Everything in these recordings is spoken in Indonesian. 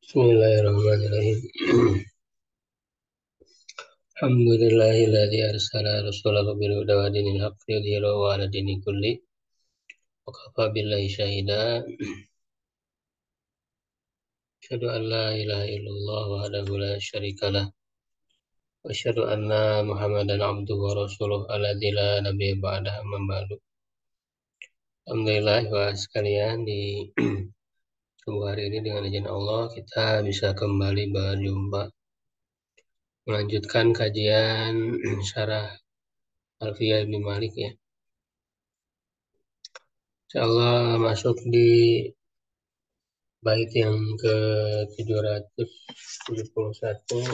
Bismillahirrahmanirrahim. Alhamdulillahilladzi arsala rasulahu bil huda wa dinil haqqi liyudhhirahu 'ala dini kulli wa kafa billahi syahida. Asyhadu an la ilaha illallah wahdahu la syarikalah wa asyhadu anna Muhammadan abduhu wa rasuluh alladzi la nabiyya ba'dahu amma ba'du. Alhamdulillah wa sekalian di subuh hari ini dengan izin Allah kita bisa kembali berjumpa melanjutkan kajian syarah Alfiyah Ibnu Malik ya. Insyaallah masuk di bait yang ke-771,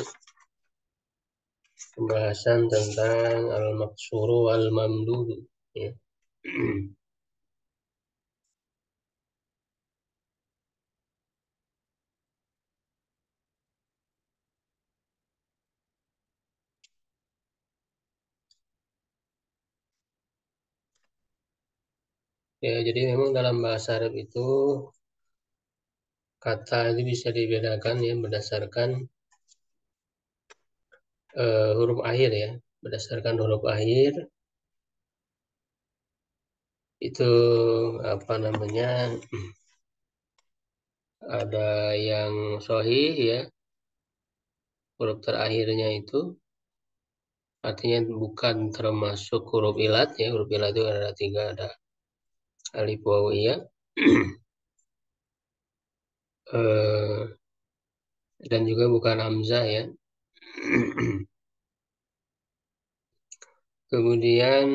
pembahasan tentang al-maqsuru wal mamdud ya. Ya, jadi memang dalam bahasa Arab itu kata itu bisa dibedakan ya berdasarkan huruf akhir ya. Berdasarkan huruf akhir itu apa namanya? Ada yang sahih ya, huruf terakhirnya itu artinya bukan termasuk huruf ilat ya. Huruf ilat itu ada tiga, ada alif waw ya. Dan juga bukan hamzah ya. Kemudian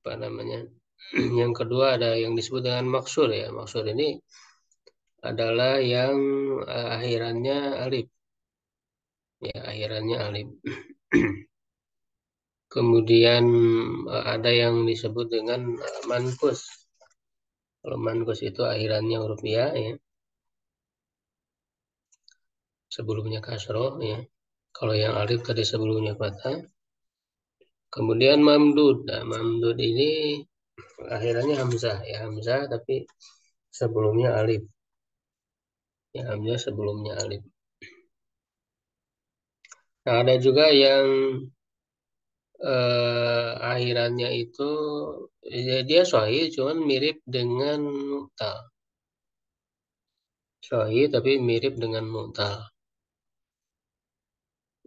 apa namanya? Yang kedua ada yang disebut dengan maksur ya. Maksur ini adalah yang akhirannya alif. Ya, akhirannya alif. Kemudian ada yang disebut dengan mankus. Kalau mankus itu akhirannya huruf ya, ya. Sebelumnya kasroh ya. Kalau yang alif tadi sebelumnya fathah. Kemudian mamdud. Nah, mamdud ini akhirannya hamzah ya, hamzah tapi sebelumnya alif. Ya, hamzah sebelumnya alif. Nah, ada juga yang akhirannya itu ya, dia sahih cuman mirip dengan mu'tal. Sahih tapi mirip dengan mu'tal.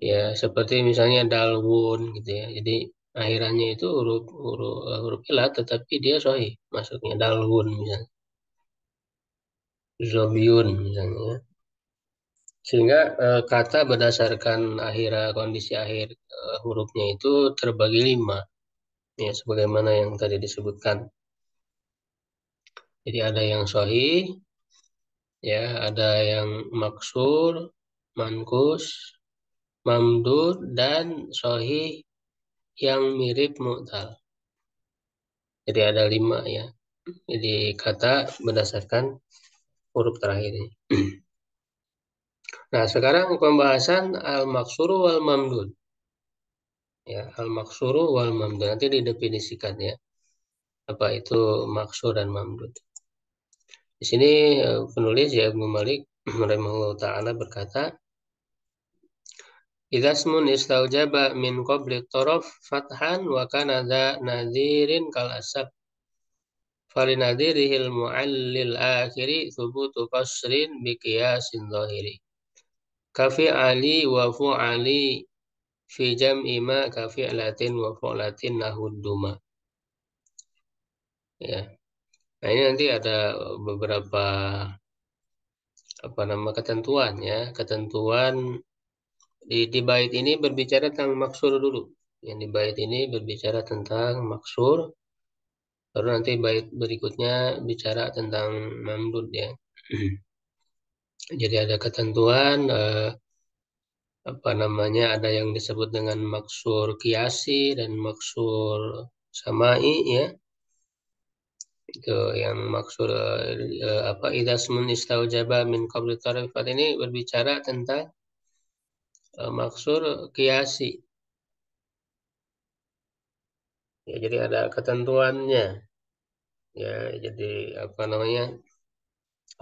Ya, seperti misalnya dalwun gitu ya. Jadi akhirannya itu huruf huruf huruf ilat tetapi dia sahih. Masuknya dalwun misalnya. Zobiun misalnya. Sehingga kata berdasarkan kondisi akhir hurufnya itu terbagi 5. Ya, sebagaimana yang tadi disebutkan. Jadi ada yang sahih, ya, ada yang maksur, mankus, mamdud, dan sahih yang mirip mu'tal. Jadi ada 5 ya. Jadi kata berdasarkan huruf terakhir ini. Nah, sekarang pembahasan al-maksuru wal mamdud. Ya, al-maksuru wal mamdud. Nanti didefinisikan ya. Apa itu maksur dan mamdud. Di sini penulis ya Ibnu Malik rahimahullah ta'ala berkata, idza ismun istaujaba min qabli taraf fathan wa kana dza nadhirin kal asab falinadhirihil mu'allil akhiri thubutu qasrin bi qiyasin zahiri kafi ali wa fu'ali fi jam'i ma kafi latin wa fu'latin nahudduma ya. Nah, ini nanti ada beberapa ketentuan ya, ketentuan di bait ini berbicara tentang maksur dulu. Yang di bait ini berbicara tentang maksur, baru nanti bait berikutnya bicara tentang mamdud ya. Jadi ada ketentuan ada yang disebut dengan maksur kiasi dan maksur samai ya. Itu yang maksur idza ismun istaujaba min qabli tarifat ini berbicara tentang maksur kiasi. Ya, jadi ada ketentuannya. Ya, jadi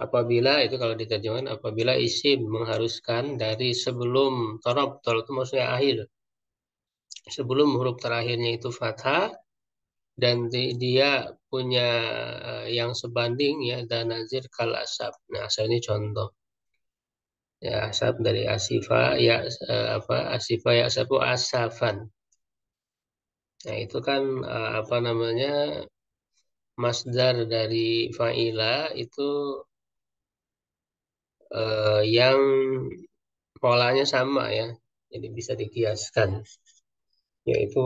Apabila itu kalau diterjemahkan apabila isim mengharuskan dari sebelum torob itu maksudnya akhir. Sebelum huruf terakhirnya itu fathah dan dia punya yang sebanding ya dan nazir kal asab. Nah, asal ini contoh. Ya, asab dari asifa ya asifa ya asabu asafan. Nah, itu kan apa namanya masdar dari fa'ila itu yang polanya sama ya. Jadi bisa dikiaskan. Yaitu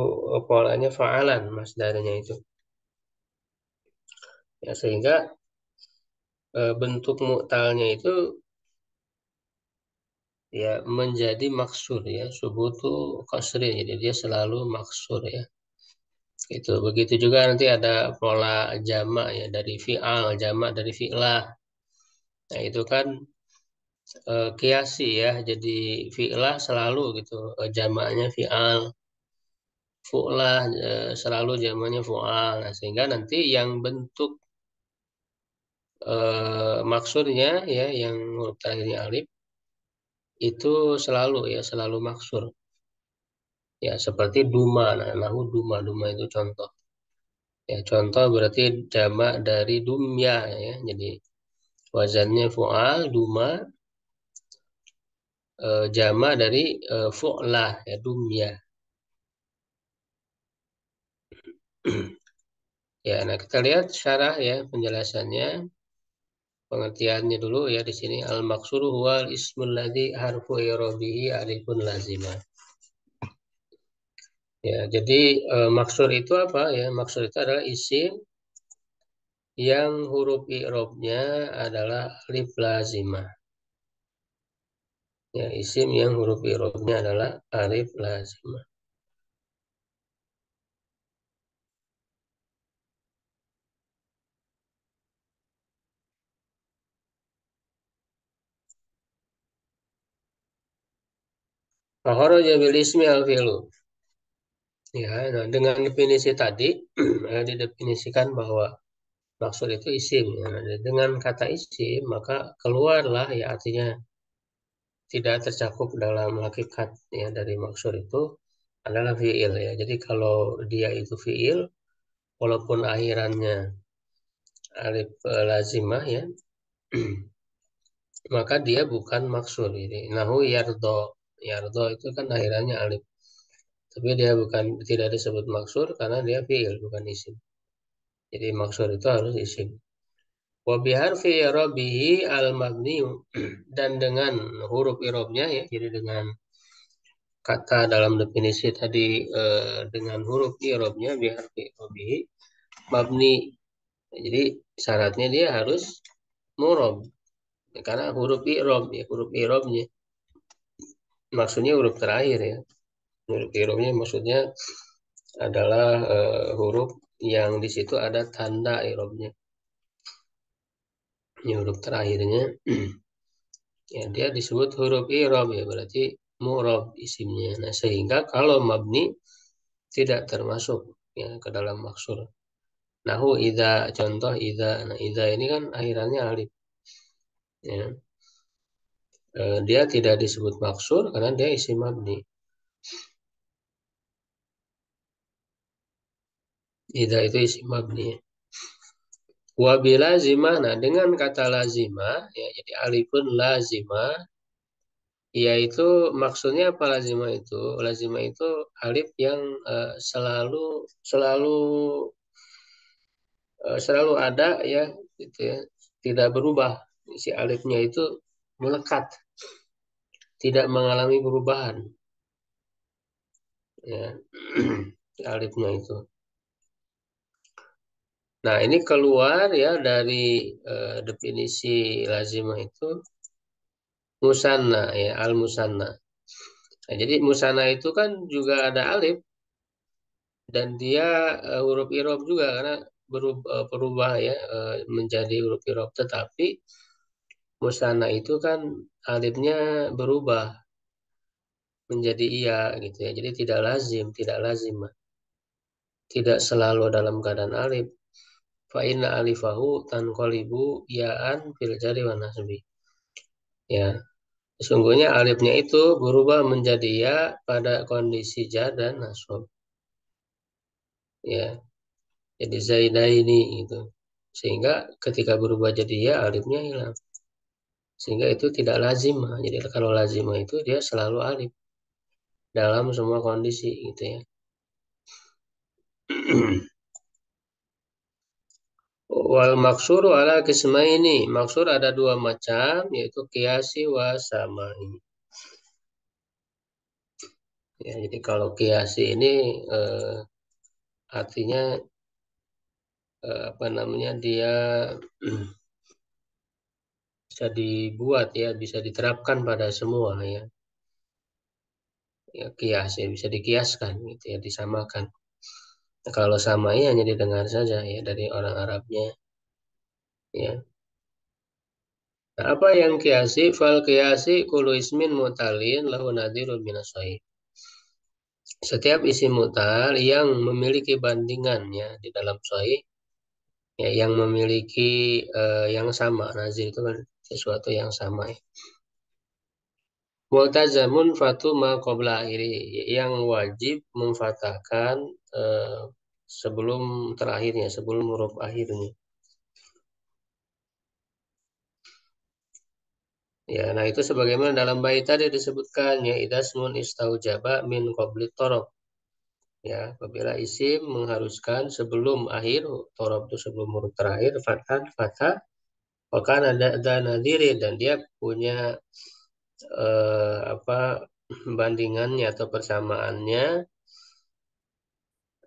polanya fa'alan masdarnya itu. Ya, sehingga bentuk mu'talnya itu ya menjadi maksur ya. Subutu kasri. Jadi dia selalu maksur ya. Itu begitu juga nanti ada pola jamak ya dari fi'al, jamak dari fi'lah. Nah, itu kan kiasi ya. Jadi fi'lah selalu gitu jamaknya fi'al. Fu'lah selalu jamaknya fu'al. Nah, sehingga nanti yang bentuk maksurnya ya yang huruf terakhirnya alif itu selalu ya selalu maksur. Ya seperti duma. Nah, nahu duma, duma itu contoh. Ya contoh berarti jamak dari dumya ya. Jadi wazannya fu'al, duma, jamak dari fu'lah ya dumya. Ya, nah kita lihat syarah ya penjelasannya, pengertiannya dulu ya di sini al maksuru huwal ismul ladzi harfu i'rabihi alifun lazimah. Ya, jadi maksur itu apa ya? Maksur itu adalah isim yang huruf i'rabnya adalah alif lazimah. Ya, isim yang huruf i'rabnya adalah alif lazimah. Fakharaja bil ismi al fi'lu. Ya, nah dengan definisi tadi didefinisikan bahwa maksud itu isim. Ya. Dengan kata isim maka keluarlah ya artinya tidak tercakup dalam hakikat ya dari maksud itu adalah fiil ya. Jadi kalau dia itu fiil walaupun akhirannya alif lazimah ya maka dia bukan maksud ini. Nahu yardo. Yardo itu kan akhirannya alif. Tapi dia bukan tidak disebut maksud karena dia fiil bukan isim. Jadi maksud itu harus isim. Wa biharfi i'rabihi al mabniu dan dengan huruf i'rabnya ya jadi dengan kata dalam definisi tadi dengan huruf i'rabnya biharfi i'rabihi mabni. Jadi syaratnya dia harus murab karena huruf i'rab ya huruf i'rabnya maksudnya huruf terakhir ya. Huruf i'rabnya maksudnya adalah huruf yang di situ ada tanda i'rabnya. Ya, huruf terakhirnya ya dia disebut huruf i'rab ya berarti mu'rab isimnya. Nah, sehingga kalau mabni tidak termasuk ya ke dalam maksur. Nahu idza contoh idza. Nah, idza ini kan akhirannya alif ya. Dia tidak disebut maksur karena dia isim mabni. Idza itu isim mabni. Wa bilazimah. Nah, dengan kata lazimah ya jadi alifun lazimah yaitu maksudnya apa lazimah itu? Lazimah itu alif yang selalu selalu selalu ada ya gitu ya. Tidak berubah. Si alifnya itu melekat, tidak mengalami perubahan ya. Alifnya itu. Nah, ini keluar ya dari definisi lazimah itu musanna ya, al musanna. Nah, jadi musanna itu kan juga ada alif dan dia huruf irob juga karena berubah ya menjadi huruf irob tetapi musanna itu kan alifnya berubah menjadi iya gitu ya jadi tidak lazim tidak lazim tidak selalu dalam keadaan alif fa inna alifahu tanqalibu ya'an fil jari wa nasbi. Ya, sesungguhnya alifnya itu berubah menjadi ya pada kondisi jar dan nasab. Ya, jadi zaidaini itu. Sehingga ketika berubah jadi ya alifnya hilang. Sehingga itu tidak lazim. Jadi kalau lazim itu dia selalu alif dalam semua kondisi gitu ya. Wal maksuru ala kismaini. Maksur ada dua macam, yaitu kiasi wa samai. Ya, jadi kalau kiasi ini artinya apa namanya dia bisa dibuat ya, bisa diterapkan pada semua ya. Ya kias ya bisa dikiaskan gitu ya, disamakan. Nah, kalau samai hanya didengar saja ya dari orang Arabnya ya. Nah, apa yang kiasi? Fal kiasi kulu ismin mutalin lahu nadirun minasai. Setiap isim mutal yang memiliki bandingan ya di dalam sahih ya, yang memiliki yang sama. Nazir itu kan sesuatu yang sama ya. Multazamun fatu ma qabla akhiri, yang wajib memfatahkan sebelum terakhirnya, sebelum huruf akhirnya. Ya, nah itu sebagaimana dalam bait tadi disebutkan ya idasmun istaujaba min qabli torob. Ya, apabila isim mengharuskan sebelum akhir torob itu sebelum huruf terakhir fathah, maka ada nadiri dan dia punya apa bandingannya atau persamaannya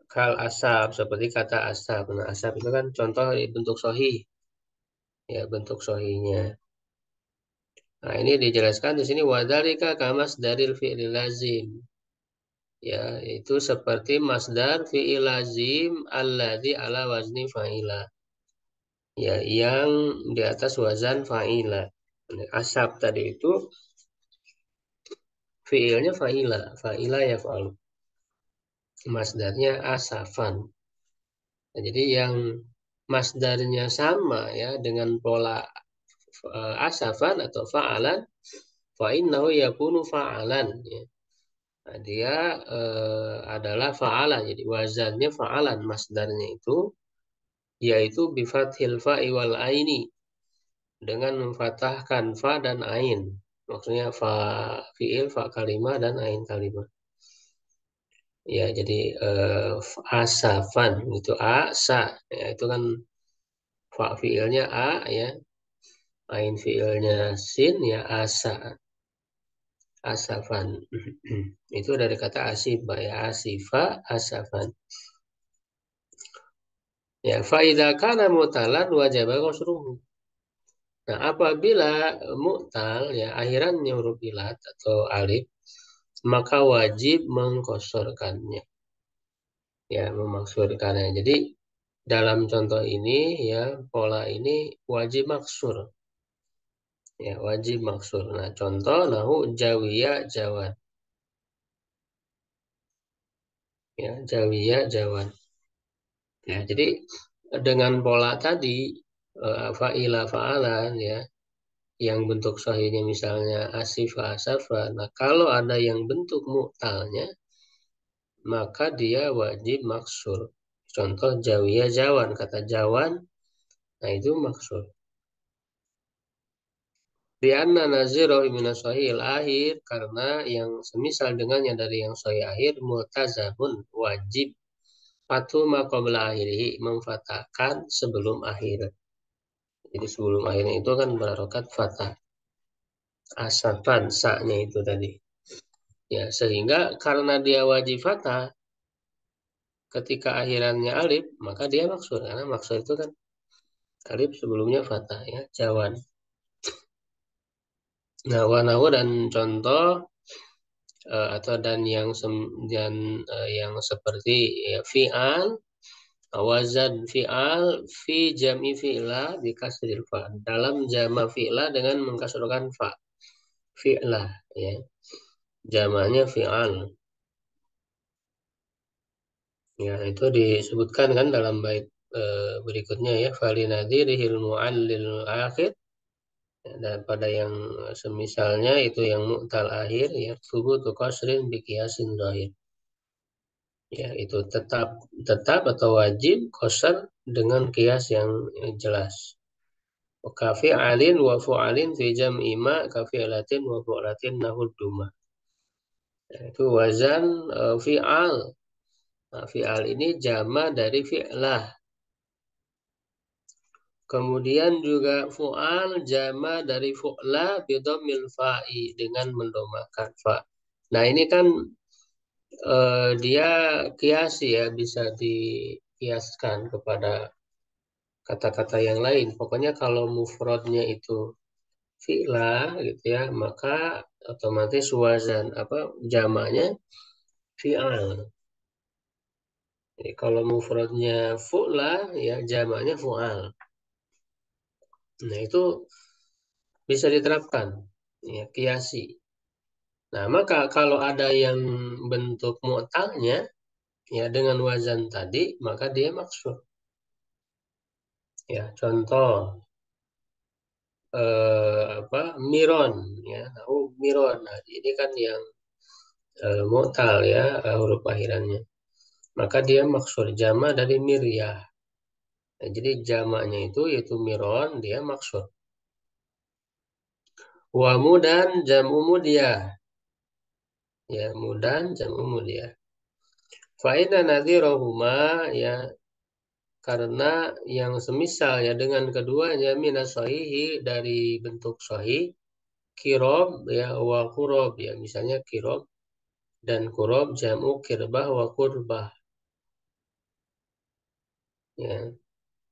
kal asab seperti kata asab. Nah, asab itu kan contoh bentuk sohi ya, bentuk sohinya. Nah, ini dijelaskan di sini wadalika kamas daril fi'il lazim. Ya, itu seperti masdar fi'il lazim alladzi ala wazni fa'ila. Ya, yang di atas wazan fa'ila. Asab tadi itu fi'ilnya fa'ila, fa'ila yaf'alu. Masdarnya asafan. Nah, jadi yang masdarnya sama ya dengan pola asafan atau fa'alan fa innahu yakunu fa'alan ya. Nah, dia adalah fa'alan, jadi wazannya fa'alan masdarnya itu yaitu bifathil fa'i wal aini, dengan memfathahkan fa dan ain, maksudnya fa fi'il, fa kalimah dan ain kalimah ya. Jadi asafan itu asa ya, itu kan fa fi'ilnya a ya, ain fi'ilnya sin ya, asa, asafan. Itu dari kata asifa ya, asifa asafan ya. Fa idza kana mutalan wajaba qasruhu. Nah, apabila mu'tal ya akhirannya huruf ilat atau alif, maka wajib mengkosorkannya ya, memaksurkannya. Jadi dalam contoh ini ya, pola ini wajib maksur ya, wajib maksur. Nah, contoh nahu jawiya jawan ya, jawiya jawan ya. Jadi dengan pola tadi fa'ila fa'alan ya, yang bentuk sahihnya misalnya asifa asafa. Nah, kalau ada yang bentuk mu'talnya maka dia wajib maksur. Contoh jawiya jawan, kata jawan, nah itu maksur. Lianna naziro imina sahih akhir, karena yang semisal dengannya dari yang sahih akhir multazabun wajib patu maqabla akhirih, memfatahkan sebelum akhir. Jadi sebelum akhirnya itu kan berharokat fathah. Asafan sa-nya itu tadi. Ya, sehingga karena dia wajib fathah ketika akhirannya alif, maka dia maksur. Karena maksur itu kan alif sebelumnya fathah ya, jawan. Nah, wanahu dan contoh atau dan yang seperti ya, fi'al, wazan fi'al fi jam'i fi'la di kasril fa. Dalam jama fi'la dengan mengkasrkan fa. Fi'la ya. Jamanya fi'al. Ya, itu disebutkan kan dalam bait berikutnya ya, falinadhirihil mu'allil akhir, dan pada yang semisalnya itu yang mu'tal akhir ya, thubutu qasrin bi qiyasin zahir. Ya, itu tetap atau wajib qasar dengan qiyas yang jelas. Kafi alin wa fu'alin fi jam'i ma kafi'latin wa fu'latin nahud duma. Itu wazan fi'al. Nah, fi'al ini jama dari fi'lah. Kemudian juga fu'al jama dari fu'la bidomil fa'i dengan mendomakan fa. Nah ini kan dia kiasi ya, bisa dikiaskan kepada kata-kata yang lain. Pokoknya kalau mufradnya itu fi'la gitu ya, maka otomatis wazan jamaknya fi'al. Jadi kalau mufradnya fu'la ya jamaknya fu'al. Nah itu bisa diterapkan ya, kiasi. Nah maka kalau ada yang bentuk mu'talnya ya dengan wazan tadi, maka dia maksud. Ya contoh miron ya, miron. Nah ini kan yang mu'tal ya, huruf akhirannya. Maka dia maksud jama dari miryah. Nah, jadi jamaknya itu yaitu miron, dia maksud. Wa mudan jam'u mudiyah. Ya, mudan jam'u mudiyah. Fa inna nadhirahuma ya, karena yang semisal ya dengan keduanya minas sahihi dari bentuk sahih, kirob ya wa kurob ya, misalnya kirob dan kurob jam'u kirbah wa kurbah. Ya,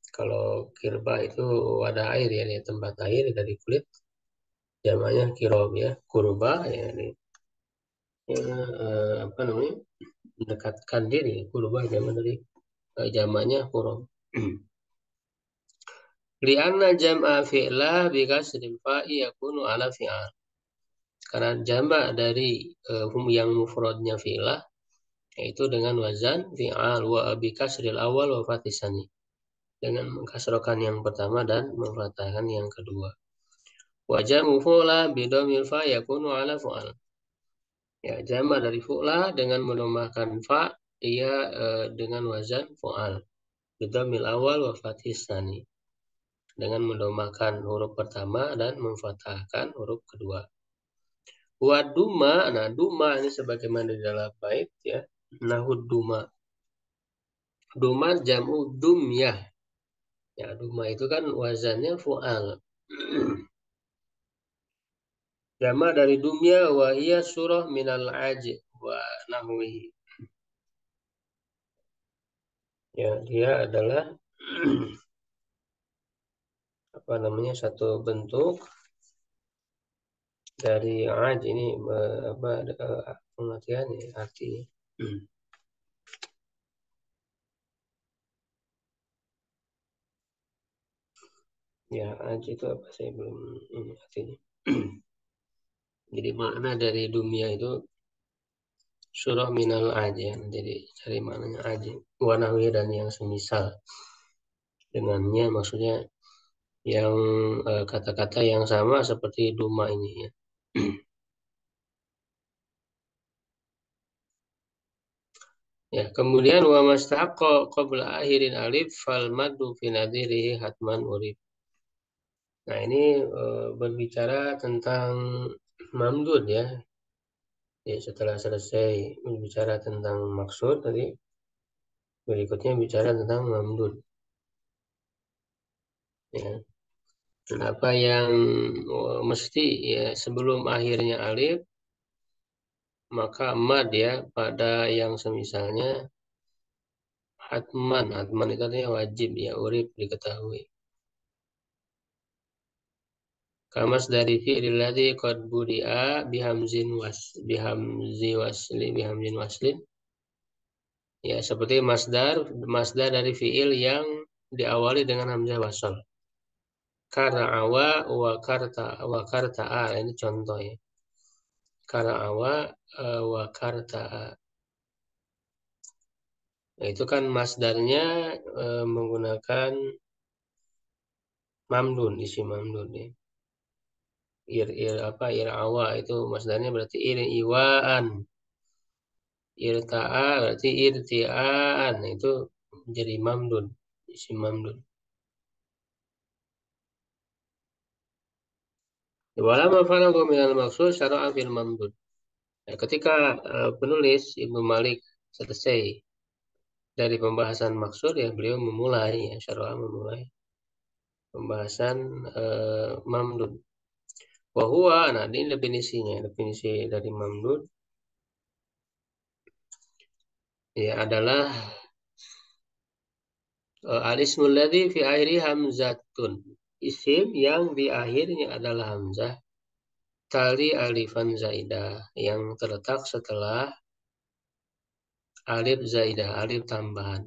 kalau kirbah itu wadah air ya, tempat air dari kulit, jamaknya kirob ya, kurbah ya, ini ya, apa namanya, mendekatkan diri, kurbah jamak dari jamaknya kurob. Lianna jam'a fi'lah bi kasril fa'i yakunu ala fi'al. Karena jamak dari yang mufradnya fi'lah yaitu dengan wazan fi'al wa bi kasril awal wa fatisani. Dengan mengkasrokan yang pertama dan memfathahkan yang kedua. Wa jam'u fu'la bi dhamil fa yakunu ala fu'al. Ya, jamak dari fu'la dengan menambahkan fa ia dengan wazan fu'al. Bi dhamil awal wa fatisani. Dengan mendomakan huruf pertama dan memfathahkan huruf kedua. Wa duma, nah duma ini sebagaimana di dalam bait ya. Nahud duma. Duma jam'u dumyah. Ya, duma itu kan wazannya fu'al. Jama dari dumya wa hiya surah minal aj wa nahwihi. Ya, dia adalah apa namanya, satu bentuk dari aj ini pengertian ya, arti. Ya, aj itu apa, saya belum ini artinya. Jadi makna dari dunia itu surah minal aj ya. Jadi cari maknanya aj wa nahwihi dan yang semisal dengannya, maksudnya yang kata-kata yang sama seperti duma ini ya. Ya, kemudian wa mastaqqa qabla akhirin alif fal maddu fi nadhirihi hatman urib. Nah, ini berbicara tentang mamdud ya. Ya, setelah selesai berbicara tentang maksud, tadi berikutnya bicara tentang mamdud. Ya. Apa yang mesti ya sebelum akhirnya alif, maka mad ya pada yang semisalnya hatman. Hatman itu artinya wajib ya, urib diketahui. Kamas dari fi'il ladzi qad budi'a bihamzin waslin. Ya, seperti masdar dari fi'il yang diawali dengan hamzah wasal. Kara'awa wa karta'a, ini contoh ya. Kara'awa wa karta'a. Nah, itu kan masdarnya menggunakan mamdun, isi mamdun ya. Ir awa itu masdarnya berarti ir iwaan. Irta'a berarti irti'aan. Nah, itu jadi mamdun, isi mamdun. Walama faragha minal maksud syara'a fil mamdud. Nah, ketika penulis Ibnu Malik selesai dari pembahasan maksud ya beliau memulai ya syara'a memulai pembahasan mamdud. Wahwa, nah ini definisinya, definisi dari mamdud ya adalah al-ismul ladzi fi akhiri hamzatun. Isim yang di akhirnya adalah hamzah tali alifan zaidah yang terletak setelah alif zaidah, alif tambahan.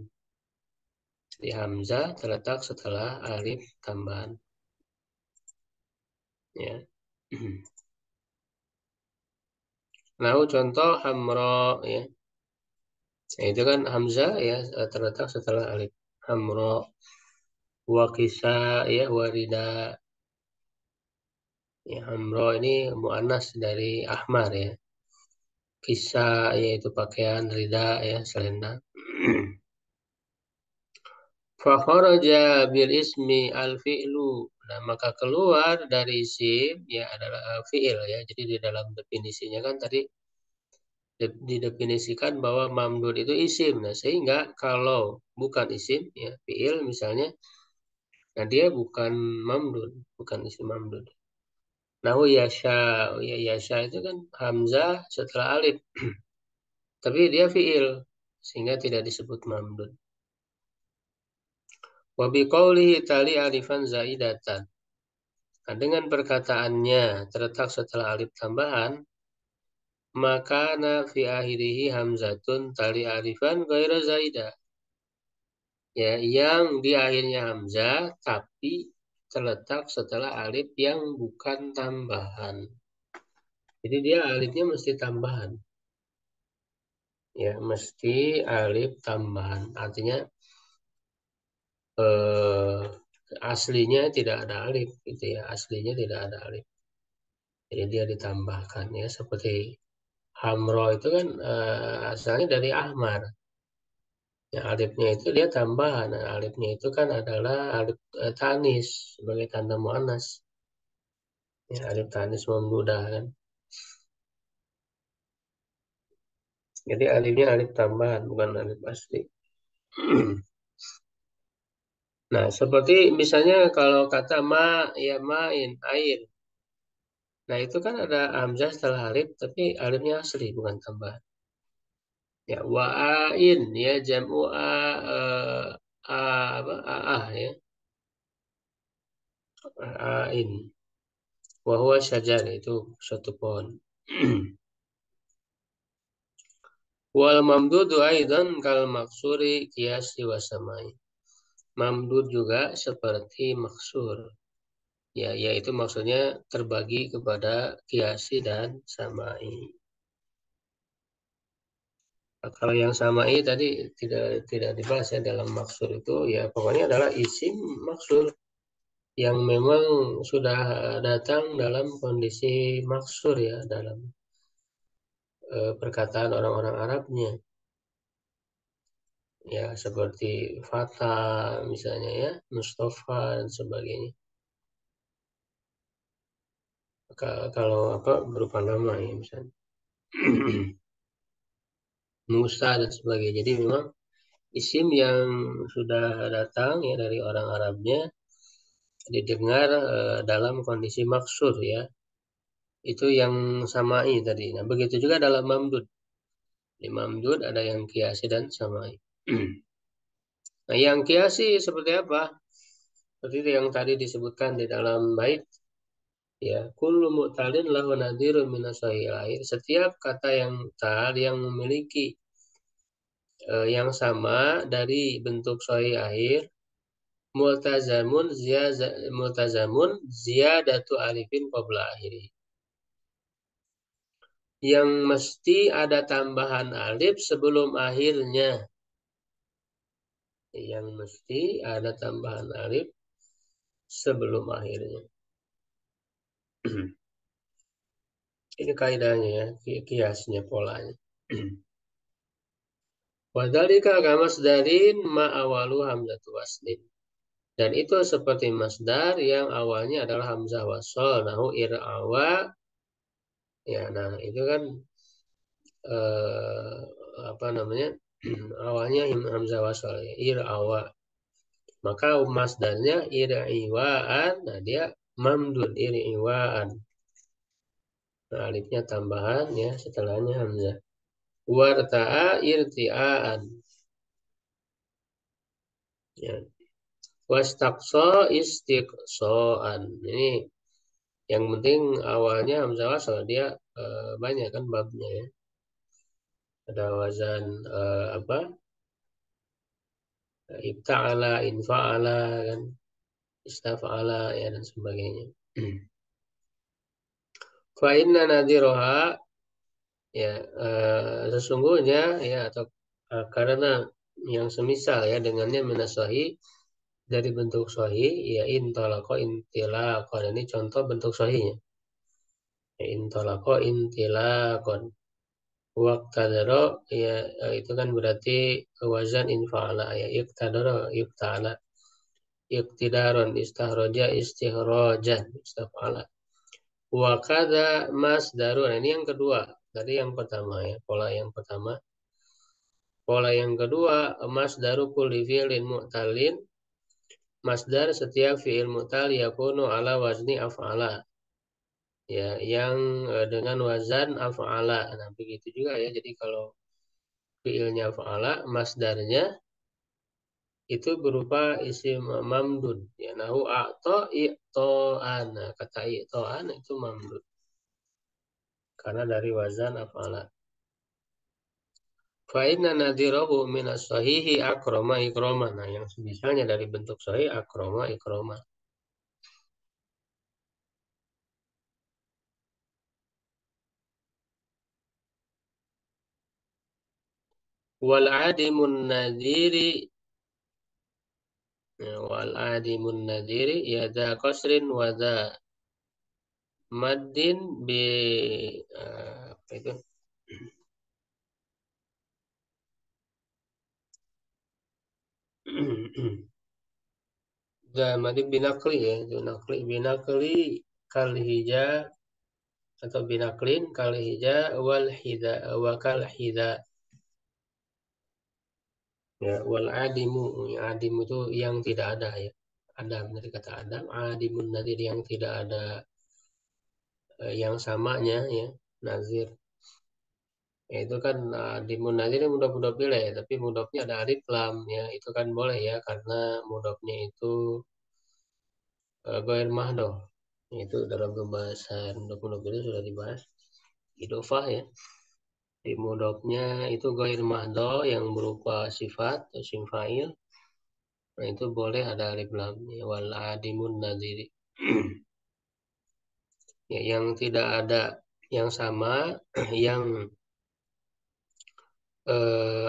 Di hamzah terletak setelah alif tambahan. Ya. Nah, contoh hamro ya. Nah, itu kan hamzah ya terletak setelah alif. Hamro, wakisa ya, warida. Ya, hamro ini muannas dari ahmar ya. Kisah yaitu pakaian, rida ya, selendang. Fakharaja bil ismi al fi'lu. Nah, maka keluar dari isim ya adalah fi'il ya. Jadi di dalam definisinya kan tadi didefinisikan bahwa mamdud itu isim. Nah, sehingga kalau bukan isim ya fi'il misalnya, nah dia bukan mamdud, bukan isim mamdud. Nahu yasha, ya yasha itu kan hamzah setelah alif. Tapi dia fi'il sehingga tidak disebut mamdud. Wa biqaulihi tali alifan zaidatan. Nah, dengan perkataannya terletak setelah alif tambahan, maka na fi akhirihi hamzatun tali alifan ghaira zaidah. Ya, yang di akhirnya hamzah tapi terletak setelah alif yang bukan tambahan. Jadi dia alifnya mesti tambahan. Ya, mesti alif tambahan. Artinya eh, aslinya tidak ada alif gitu ya. Aslinya tidak ada alif. Jadi dia ditambahkan ya seperti hamro itu kan asalnya dari ahmar. Ya, alifnya itu dia tambahan. Nah, alifnya itu kan adalah alif tanis sebagai tanda muannas. Ya, alif tanis memmudah kan. Jadi alifnya alif tambahan bukan alif asli. Nah, seperti misalnya kalau kata ma ya main air. Nah, itu kan ada hamzah setelah alif tapi alifnya asli bukan tambahan. Ya wa'ain ya jam'u a apa ya ain wa huwa syajar itu suatu pohon. Wal mamdudu aidan kal maksuri kiasi wasamai. Mamdud juga seperti maksur. Ya, yaitu maksudnya terbagi kepada kiasi dan samai. Nah, kalau yang samai tadi tidak dibahas ya dalam maksur itu ya pokoknya adalah isim maksur yang memang sudah datang dalam kondisi maksur ya dalam perkataan orang-orang Arabnya. Ya seperti Fata misalnya ya, Mustafa dan sebagainya. Kalau apa berupa nama ya misalnya Musa dan sebagainya. Jadi memang isim yang sudah datang ya dari orang Arabnya didengar dalam kondisi maksur ya. Itu yang samai tadi. Nah, begitu juga dalam mamdud. Di mamdud ada yang kiasi dan samai. Nah, yang kiasi seperti apa? Seperti yang tadi disebutkan di dalam bait ya, kullu mu'talin lahu nadhirun minasahil air. Setiap kata yang tal yang memiliki yang sama dari bentuk sahih akhir multazamun ziyadatu alifin qabla akhiri. Yang mesti ada tambahan alif sebelum akhirnya. yang mesti ada tambahan alif sebelum akhirnya. Ini kaidahnya ya, kiasnya, polanya. Wadhalika kamasdarin ma'awalu hamzatu waslin. Dan itu seperti masdar yang awalnya adalah hamzah wasol. Nahu ir'awa. Ya, nah itu kan apa namanya? Awalnya hamzah wasol ya, ir'awa. Maka masdarnya ir'iwaan. Nah dia mamdud ir'iwaan. Nah, alifnya tambahan ya, setelahnya hamzah. Warta'a irti'aan. Ya. Wastaqsa istiqsoan. Ini yang penting awalnya hamzah wasal, dia banyak kan babnya ya. Ada wazan apa? Ibta'ala, infa'ala kan, istafa'ala ya dan sebagainya. Fa inna nadhiroha ya sesungguhnya ya atau karena yang semisal ya dengannya minasahi dari bentuk sahih ya intolako intilakon, ini contoh bentuk sahihnya. Intolako intilakon waktadaro ya itu kan berarti wazan infa'ala ya iktadaro ikta'ala iktidaron istahroja istihrojan istafa'ala wakada masdaru. Nah, ini yang kedua tadi yang pertama ya, pola yang kedua masdaru kulli fi'lin mu'talin, masdar setiap fi'il mu'tal yakunu ala wazni af'ala ya yang dengan wazan af'ala. Nah begitu juga ya, jadi kalau fi'ilnya af'ala masdarnya itu berupa isim mamdud ya, nahu a'to i'to'an. Nah, kata i'to'an itu mamdud karena dari wazan af'ala. Fa inna nadhirahu minas sahihi akroma ikroma. Nah yang misalnya dari bentuk sahih akroma ikroma. Wal adimun nadhiri wal adimun nadhiri ya da qasrin wa da maddin bi apa itu da maddin binakli ya, itu nakli binakli kal hija atau binaklin kal hija wal hida wa kal hida ya. Wal adimu ya, adim itu yang tidak ada ya, adam dari kata adam, adimun nadir yang tidak ada yang samanya ya, nazir ya, itu kan adimun nadir mudhof ilaih ya, tapi mudhofnya ada alif lam ya, itu kan boleh ya karena mudhofnya itu ghair mahdoh. Itu dalam pembahasan mudhof itu sudah dibahas idofah ya. Di mudhofnya itu ghair mahdoh yang berupa sifat atau isim fa'il. Nah itu boleh ada alif lam ya, wal adimun nadiri. Ya, yang tidak ada yang sama yang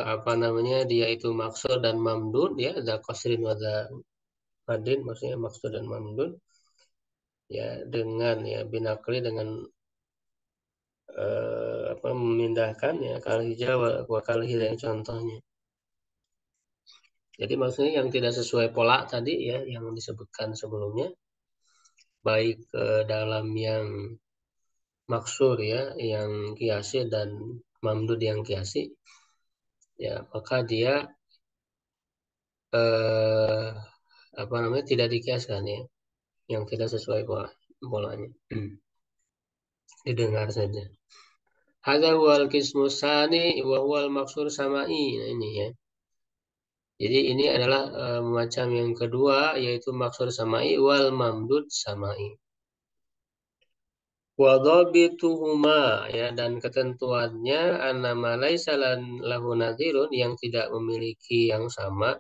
apa namanya dia itu maksud dan mamdud ya, ada qasrin wa ada madin, maksudnya maksud dan mamdud ya, dengan ya binakli dengan apa memindahkan ya kal hijau wa kal hidayah contohnya. Jadi maksudnya yang tidak sesuai pola tadi ya yang disebutkan sebelumnya, baik dalam yang maksur ya yang kiasi dan mamdud yang kiasi ya, maka dia eh, apa namanya tidak dikiaskan ya, yang tidak sesuai polanya. Didengar saja. Hadza huwal qismu tsani wa huwal maksur sama'i. Nah, ini ya. Jadi ini adalah macam yang kedua yaitu maksur sama'i wal mamdud sama'i. Wa dhabituhuma ya, dan ketentuannya annama laisa lahu nadhirun yang tidak memiliki yang sama,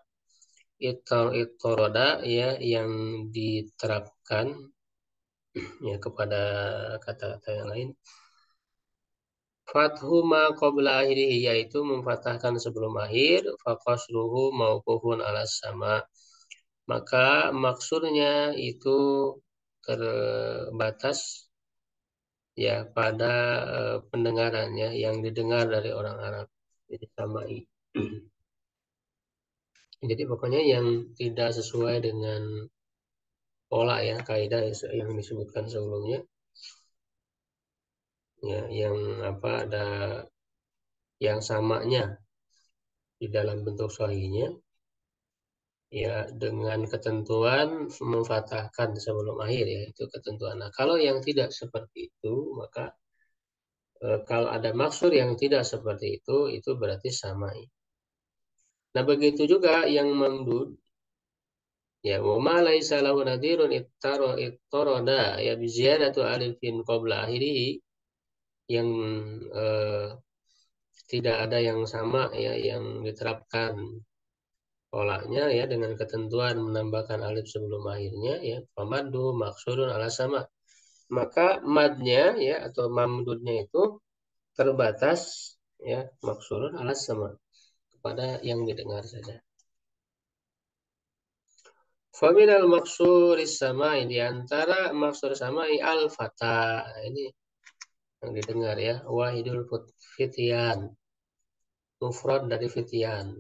ittoroda ya yang diterapkan ya kepada kata-kata yang lain. Fathu ma qabla akhirih, yaitu memfathahkan sebelum akhir, faqasruhu mauqufun ala sama. Maka maksudnya itu terbatas ya pada pendengarannya yang didengar dari orang Arab. Jadi samai. Jadi pokoknya yang tidak sesuai dengan pola ya kaidah yang disebutkan sebelumnya, ya yang apa ada yang samanya di dalam bentuk sahihnya, ya dengan ketentuan memfathahkan sebelum akhir ya itu ketentuan. Nah kalau yang tidak seperti itu maka kalau ada maksud yang tidak seperti itu berarti samai. Nah begitu juga yang mamdud. Ya, wa ma laisa lahu nadhirun ittarada ya bi ziyadatu alifin qabla akhirih, yang eh, tidak ada yang sama ya yang diterapkan polanya ya dengan ketentuan menambahkan alif sebelum akhirnya ya famadu maksudun ala sama. Maka madnya ya atau mamdudnya itu terbatas ya maksudun ala sama kepada yang didengar saja. Faminal maksuri samai, di antara maksur samai al-fata, ini yang didengar ya, wahidul fityan, mufrad dari fityan,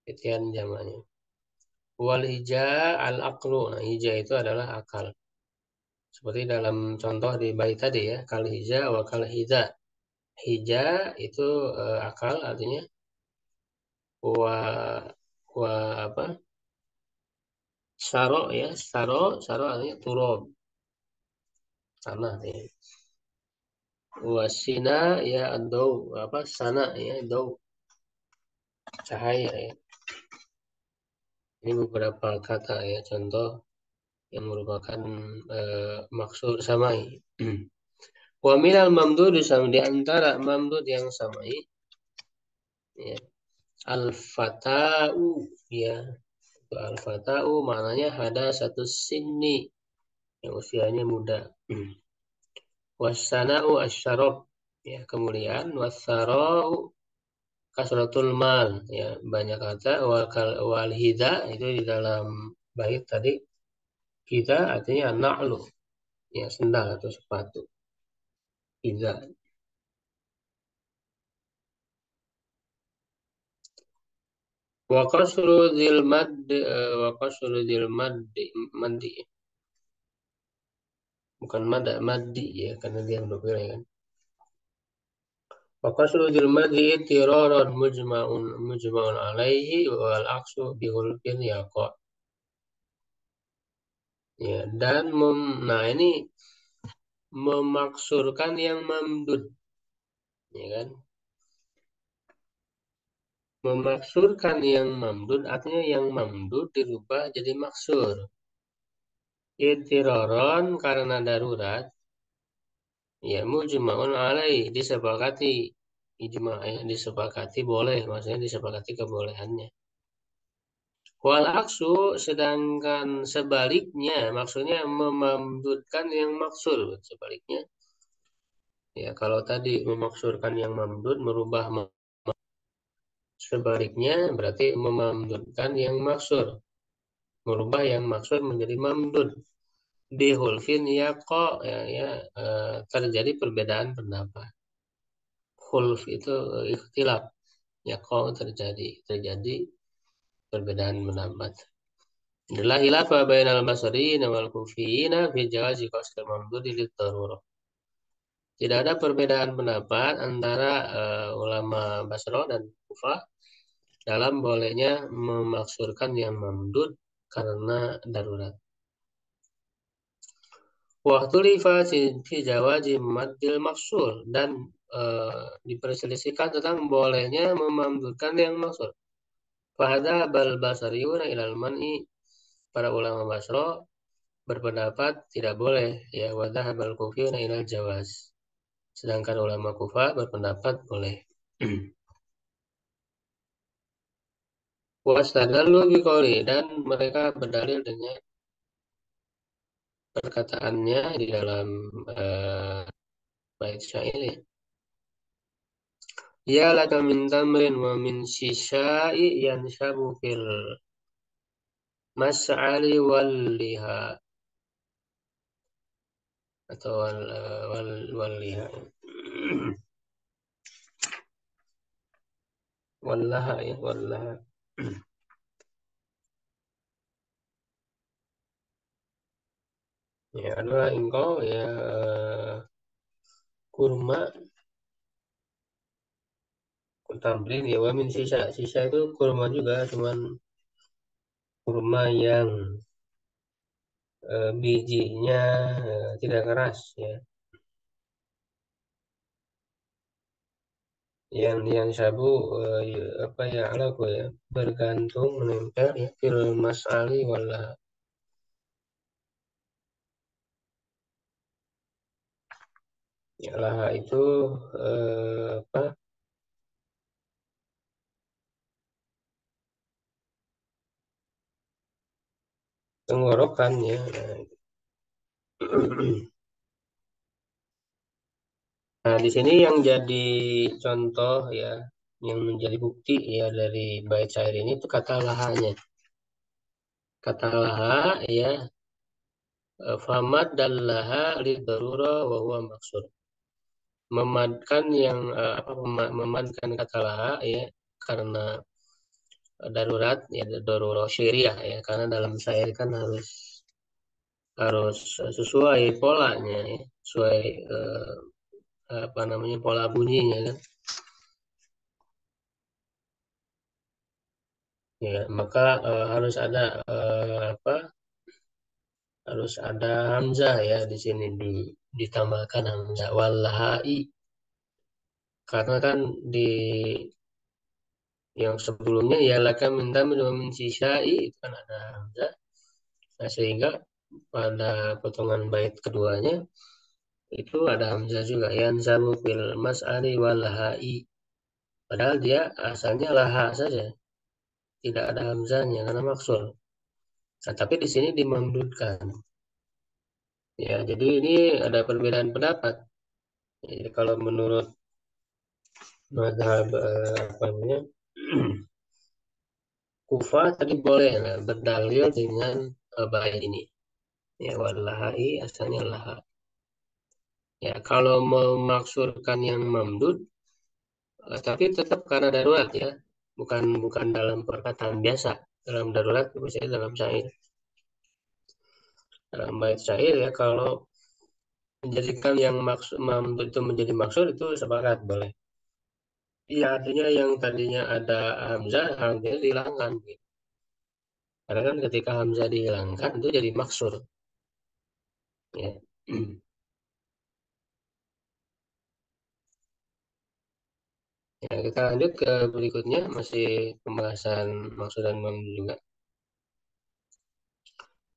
fityan jamannya. Wal hija al-aqlu, nah hija itu adalah akal. Seperti dalam contoh di bait tadi ya, kal hija wa kal hija. Hija itu akal artinya wa wa apa? Saro ya, saro artinya turun tanah ya. Wasina ya dau apa sana ya dau cahaya ya. Ini beberapa kata ya contoh yang merupakan maksud samai. Wa minal mamdud sama di antara mamdud yang samai ya al-fata'u ya. Al-fata'u maknanya ada satu sini yang usianya muda. Wasana'u asyarab ya kemuliaan, wasara'u kasratul mal ya banyak kata, wal hida itu di dalam bait tadi hida artinya na'lu ya sendal atau sepatu hida. Wa qasru dzil mad wa qasru dzil madi bukan mada madi ya karena dia mendukung ya kan. Wa qasru dzil madi tiraran mujma'un alaihi wal aqsu bihulfin yaqa. Ya, dan nah ini memaksurkan yang mamdud, ya kan? Memaksurkan yang mamdud artinya yang mamdud dirubah jadi maksur. Itiraron karena darurat, ya mujma'un alaih disepakati, ijma ya disepakati boleh, maksudnya disepakati kebolehannya. Wal aksu sedangkan sebaliknya maksudnya memamdudkan yang maksur sebaliknya. Ya, kalau tadi memaksurkan yang mamdud merubah sebaliknya berarti memamdudkan yang maksur. Merubah yang maksud menjadi mamdud. Bihulfin yaqa ya, terjadi perbedaan pendapat. Hulf itu ikhtilaf. Yaqa terjadi perbedaan pendapat. Adalah hilaf bainal basriyin wal kufiyyin fi jawazi qasdil mamdud lidarurah. Tidak ada perbedaan pendapat antara ulama Basra dan Kufah dalam bolehnya memaksurkan yang mamdud karena darurat. Waktu fi jawazi maddil maksur dan diperselisihkan tentang bolehnya memamdudkan yang maksur. Fahada bal basariyuna ilal man'i, para ulama Basra berpendapat tidak boleh ya wadah bal kufiyuna ilal jawaz. Sedangkan ulama Kufah berpendapat boleh. Wastadallu biqouli, dan mereka berdalil dengan perkataannya di dalam bait syair Ya laka min tamrin wa min sisai yanshabu fil mas'ali wal liha atau wal liha wallaha ya wallaha. Ya adalah engkau ya kurma tamrin ya wa min sisa. Sisa itu kurma juga cuman kurma yang bijinya tidak keras ya. Yang sabu apa ya alaku ya bergantung menempel ya fil mas'ali wala ya laha itu apa tenggorokan ya. Nah, di sini yang jadi contoh ya, yang menjadi bukti ya dari bait syair ini itu kata lahanya. Kata laha ya, famad dan laha li darura wa huwa maksud. Memadkan yang apa memadkan kata laha ya karena darurat ya darurat syariah ya karena dalam syair kan harus harus sesuai polanya ya, sesuai apa namanya pola bunyinya kan. Ya, maka harus ada apa? Harus ada hamzah ya di sini ditambahkan hamzah wallahi karena kan di yang sebelumnya ya laka minta min sisai itu kan ada hamzah. Nah, sehingga pada potongan bait keduanya itu ada hamzah juga yang zamu fil mas'ali wallahi padahal dia asalnya laha saja tidak ada hamzahnya karena maksud. Nah, tapi di sini dimamdudkan. Ya, jadi ini ada perbedaan pendapat. Jadi kalau menurut mazhab apa namanya Kufa tadi boleh nah, berdalil dengan bait ini. Ya, wallahi asalnya laha. Ya, kalau memaksurkan yang mamdud, tapi tetap karena darurat ya, bukan bukan dalam perkataan biasa. Dalam darurat, misalnya dalam syair, dalam bait syair ya, kalau menjadikan yang maksud mamdud itu menjadi maksud itu sepakat boleh. Iya, artinya yang tadinya ada hamzah, hamzahnya dihilangkan. Gitu. Karena kan ketika hamzah dihilangkan itu jadi maksur. Ya. Ya, kita lanjut ke berikutnya, masih pembahasan maksud dan mamdu juga.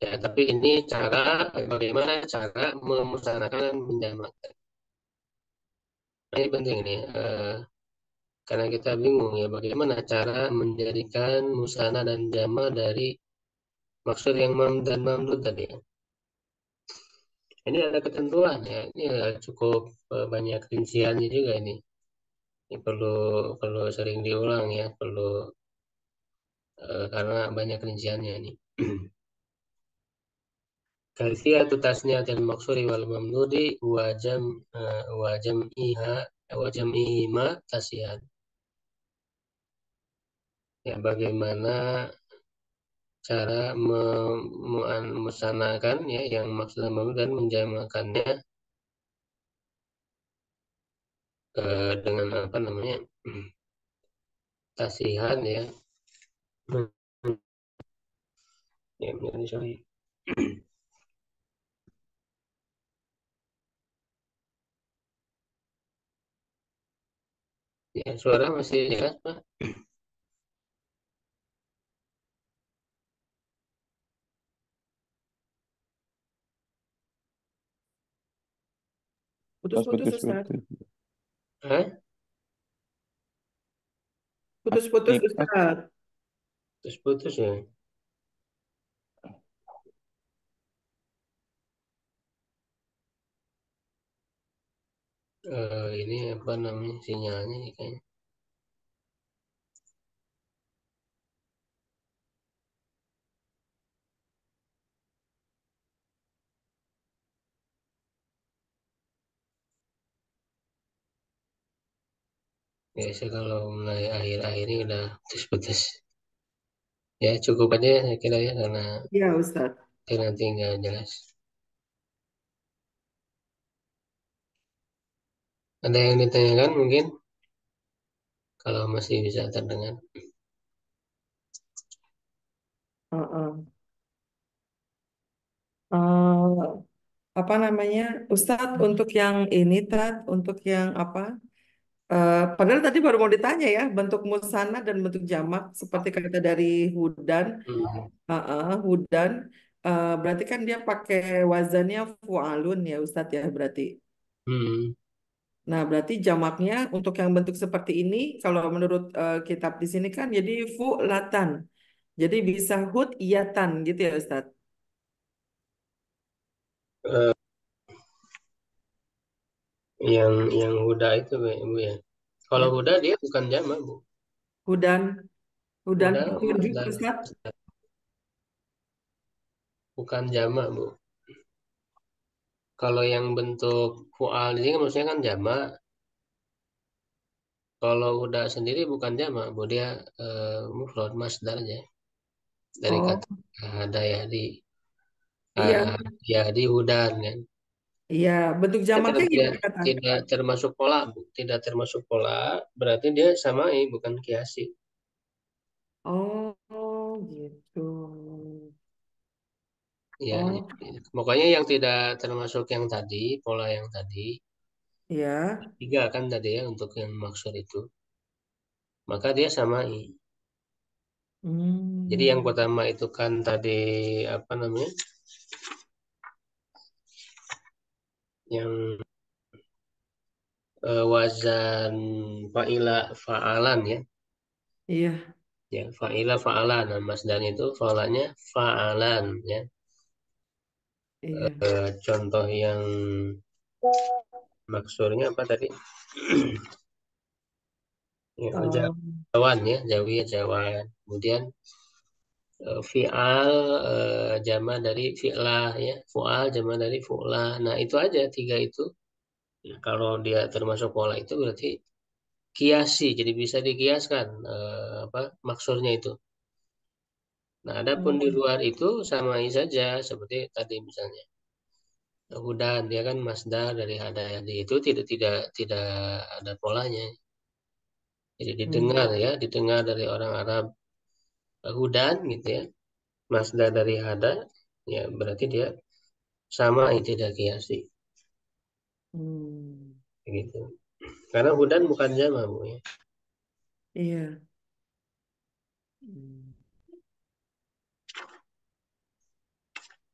Ya, tapi ini cara bagaimana cara memusanakan dan menjamakkan. Nah, ini penting nih, karena kita bingung ya bagaimana cara menjadikan musana dan jama dari maksud yang mam dan mamdud tadi. Ya. Ini ada ketentuan ya, ini cukup banyak rinciannya juga ini. Ini perlu perlu sering diulang ya, perlu karena banyak rinciannya ini. Kaifiyatu tasniyatil maksuri wal mamdudi wa jam'iha wa jam'ihima tasihan. Ya, bagaimana cara memusanakan ya yang maksud dan mamdud dan menjamakannya dengan apa namanya tasihan ya. Ya, menjadi sorry. Ya, suara masih jelas, Pak. Putus-putus Putus-putus Ustaz. putus. Hah? Putus-putus Nih, Ustaz. Terus putus ya. Ini apa namanya sinyalnya nih kayaknya. Biasa kalau mulai akhir-akhir ini udah putus-putus. Ya cukup aja ya, saya kira ya karena Iya, Ustadz. nanti nggak jelas. Ada yang ditanyakan mungkin kalau masih bisa terdengar. Heeh. Eh, apa namanya, Ustadz, untuk yang ini, untuk yang apa? Padahal tadi baru mau ditanya ya, bentuk musana dan bentuk jamak seperti kata dari Hudan. Hmm. Hudan. Berarti kan dia pakai wazannya fu'alun ya Ustadz ya berarti. Hmm. Nah, berarti jamaknya untuk yang bentuk seperti ini, kalau menurut kitab di sini kan jadi fu'latan. Jadi bisa hud iyatan gitu ya Ustadz. Eh, yang Huda itu Bu ya. Kalau Ya, Huda dia bukan jamak Bu. Hudan. Hudan Huda petunjuk masdar, Ustadz. bukan jamak Bu. Kalau yang bentuk fual ini kan maksudnya kan jamak. Kalau Huda sendiri bukan jamak Bu, dia mufrad masdar aja dari Oh, kata ada ya di iya. ya di Hudan kan. Iya, bentuk Dia jamaknya tidak gimana kata? tidak termasuk pola Bu. Tidak termasuk pola berarti dia samai bukan kiasi. Oh, gitu. Ya, Oh, pokoknya yang tidak termasuk yang tadi, pola yang tadi, ya. tiga kan tadi ya untuk yang maksud itu, maka dia samai. Jadi yang Hmm, pertama itu kan tadi apa namanya, yang wazan fa'ila fa'alan ya, iya, ya fa'ila fa'alan, nah, masdarnya itu fa'alanya fa'alan ya. iya. Contoh yang maksurnya apa tadi? Ya, Um, jawan ya, jawi ya jawan. Kemudian fi'al jama dari fi'lah ya, fu'al jama dari fu'lah. Nah, itu aja tiga itu. Ya, kalau dia termasuk pola itu berarti kiasi, jadi bisa dikiaskan apa maksurnya itu. Nah, adapun di hmm, luar itu samai saja seperti tadi misalnya. Hudan dia kan masdar dari hada yadi itu tidak ada polanya. Jadi hmm, didengar ya, didengar dari orang Arab hudan gitu ya. Masdar dari hada ya berarti dia sama tidak kiasi hmm. gitu. Karena hudan bukan jama Bu ya. Iya. Hmm.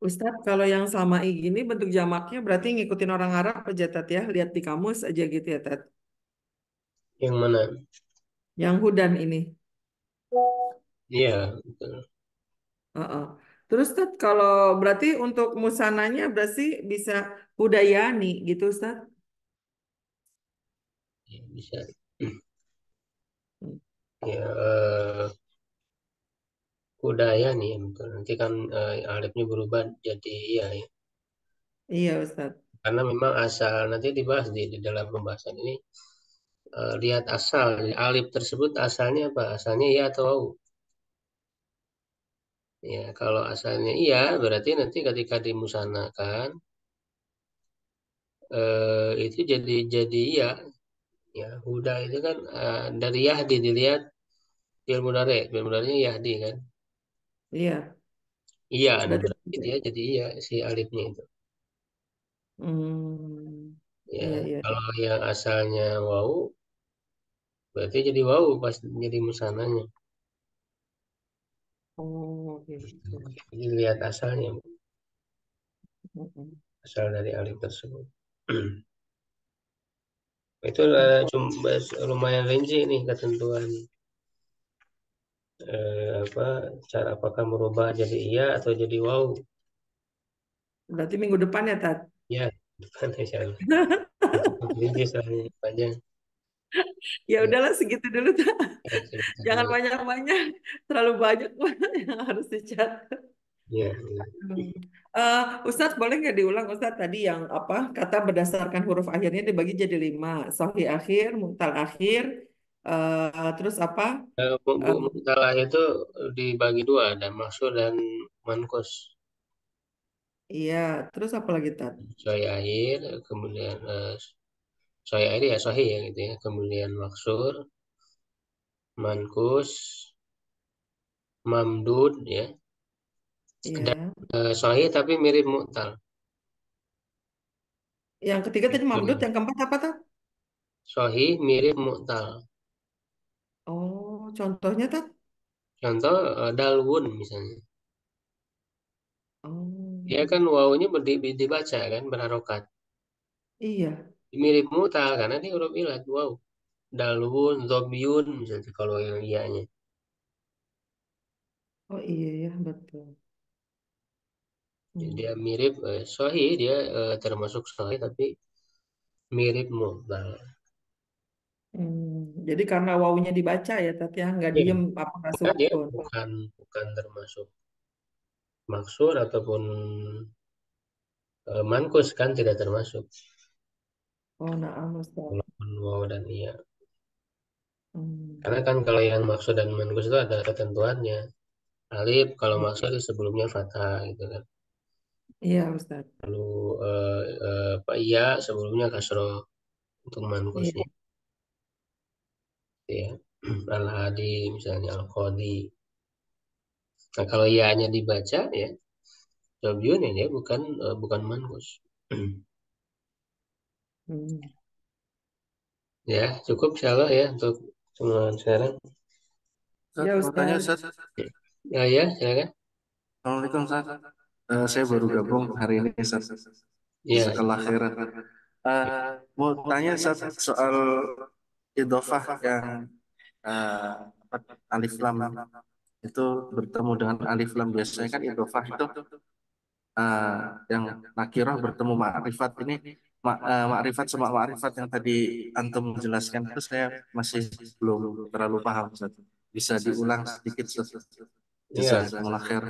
Ustadz, kalau yang sama gini bentuk jamaknya berarti ngikutin orang Arab aja, Tat ya. Lihat di kamus aja gitu ya, Tat. Yang mana? Yang Hudan ini. Iya, betul. Heeh. Terus, Tat, kalau berarti untuk musananya berarti bisa Hudayani gitu, Ustadz. Ya, bisa. Hmm. Ya, budaya nih ya, betul. Nanti kan alifnya berubah jadi iya ya. Iya, Ustadz. Karena memang asal nanti dibahas di dalam pembahasan ini lihat asal alif tersebut asalnya apa? Asalnya iya atau wau. Ya, kalau asalnya iya berarti nanti ketika dimusanakan itu jadi iya. Ya, huda itu kan dari Yahdi dilihat fi'il mudhari Yahdi kan. Iya. Iya, nah Berarti. berarti dia jadi iya si alifnya itu. Hmm. Ya, Iya, iya. kalau yang asalnya wau berarti jadi wau pas jadi musananya. Oh, gitu. Jadi lihat asalnya, Mm-mm. asal dari alif tersebut. Itu Oh, lumayan rinci nih ketentuan apa cara apakah merubah jadi iya atau jadi wau. berarti minggu depan ya, Tat? Ya, depan insya Allah. Cukup rinci soalnya panjang. Ya Ya, udahlah segitu dulu, Tat. ya, sebentar Jangan dulu. banyak-banyak. Terlalu banyak yang harus dicatat. Ya, ya. Ustadz, boleh nggak diulang Ustadz tadi yang apa kata berdasarkan huruf akhirnya dibagi jadi 5. Sahih akhir, mu'tal akhir, Terus apa? Bu, Eh, mutalah itu dibagi dua, ada maksud dan mankus. iya, terus apa lagi Tat? Soal air, kemudian soal air ya sahih ya gitu ya. Kemudian maksur, mankus, mamdud ya. Dan Iya. sahih tapi mirip mu'tal. Yang ketiga tadi mamdud, Itu yang keempat apa Tat? sahih mirip mu'tal. Oh, contohnya Tat? Contoh dalwun misalnya. Dia Oh, kan wawunya dibaca kan berharokat. iya. Mirip mu'tal karena dia huruf ilat wow. Dalwun, zobyun misalnya kalau yang iyanya. Oh iya ya, betul. Jadi dia Hmm. mirip sahih dia termasuk sahih tapi mirip mu'tal. Jadi karena wawunya dibaca ya Tat ya, nggak Iya, diem apa nggak karena dia sukun. bukan termasuk maksur ataupun mankus kan tidak termasuk. Oh, nah, Ustaz. Walaupun waw dan iya. Hmm. Karena kan kalau yang maksud dan mankus itu ada ketentuannya. Alif kalau Oh, maksud itu sebelumnya fathah gitu kan. iya Ustaz. Lalu apa iya sebelumnya kasroh untuk Iya. mankusnya gitu ya. Al-Hadi misalnya Al-Qadi. Nah kalau iya-nya dibaca ya Jobyun ya dia bukan mankus. Hmm. Ya cukup insyaallah ya untuk teman sekarang. Ustaz, Ya mau tanya Ustaz. Ustaz. Ya ya silakan. Assalamualaikum Ustaz. Saya baru gabung hari ini Ustaz. Ya, Sekolah khairan. Mau tanya Ustaz soal idofah yang eh, alif lam itu bertemu dengan alif lam, biasanya kan idofah itu eh, yang nakirah bertemu ma'rifat ini, ma'rifat sama ma'rifat yang tadi antum menjelaskan itu saya masih belum terlalu paham Ustaz. Bisa diulang sedikit Ustaz. ya. Jazakumullah khair.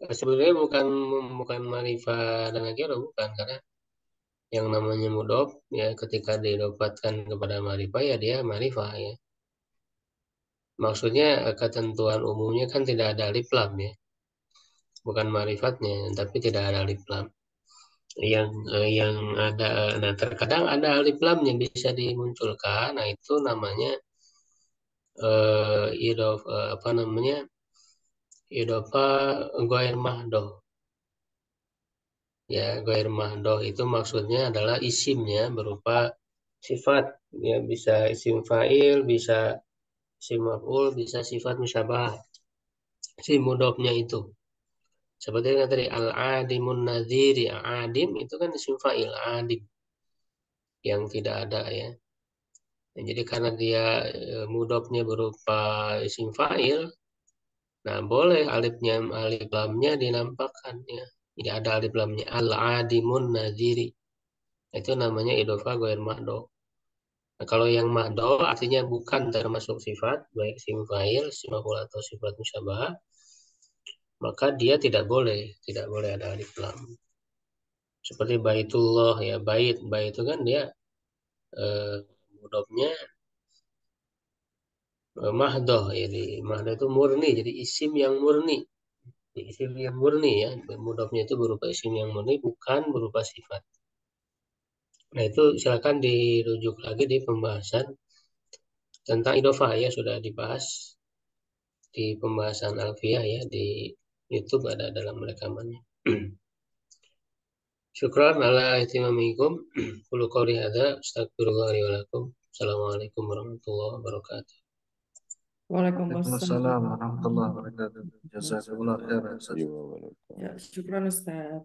Sebenarnya bukan marifat dan nakira bukan karena yang namanya mudhof ya ketika didapatkan kepada marifah ya dia marifah ya. Maksudnya ketentuan umumnya kan tidak ada alif lam ya. Bukan marifatnya tapi tidak ada alif lam. Yang ada nah terkadang ada alif lam yang bisa dimunculkan. Nah itu namanya apa namanya? Idofa ghair mahdoh. Ya, ghair mahdoh itu maksudnya adalah isimnya berupa sifat. Ya, bisa isim fa'il, bisa isim maf'ul, bisa sifat musyabah. Si mudhofnya itu. Seperti yang tadi al-adimun nadhiri. Adim itu kan isim fa'il, adim yang tidak ada ya. Nah, jadi karena dia mudhofnya berupa isim fa'il, nah boleh alif lamnya dinampakkan ya. Jadi ada alif lamnya al-adimun nadhiri. Itu namanya idhofa ghair mahdoh. Nah, kalau yang mahdo artinya bukan termasuk sifat, baik sim fa'il, sim maf'ul atau sifat musyabah, maka dia tidak boleh ada alif lam. Seperti baitullah ya, bait itu kan dia eh, mudhofnya mahdoh, jadi mahdoh itu murni, jadi isim yang murni. Jadi isim yang murni ya, mudhofnya itu berupa isim yang murni, bukan berupa sifat. Nah itu silakan dirujuk lagi di pembahasan tentang idofah ya, sudah dibahas di pembahasan Alfiyah ya di YouTube ada dalam rekamannya. Syukran ala ihtimamikum. Qulu qawli hadza astagfirullah li wa lakum. Assalamualaikum warahmatullahi wabarakatuh. Waalaikumsalam. Waalaikumsalam warahmatullahi wabarakatuh. Jazakumullah khair Ustaz. Iya, Ya, syukran Ustaz.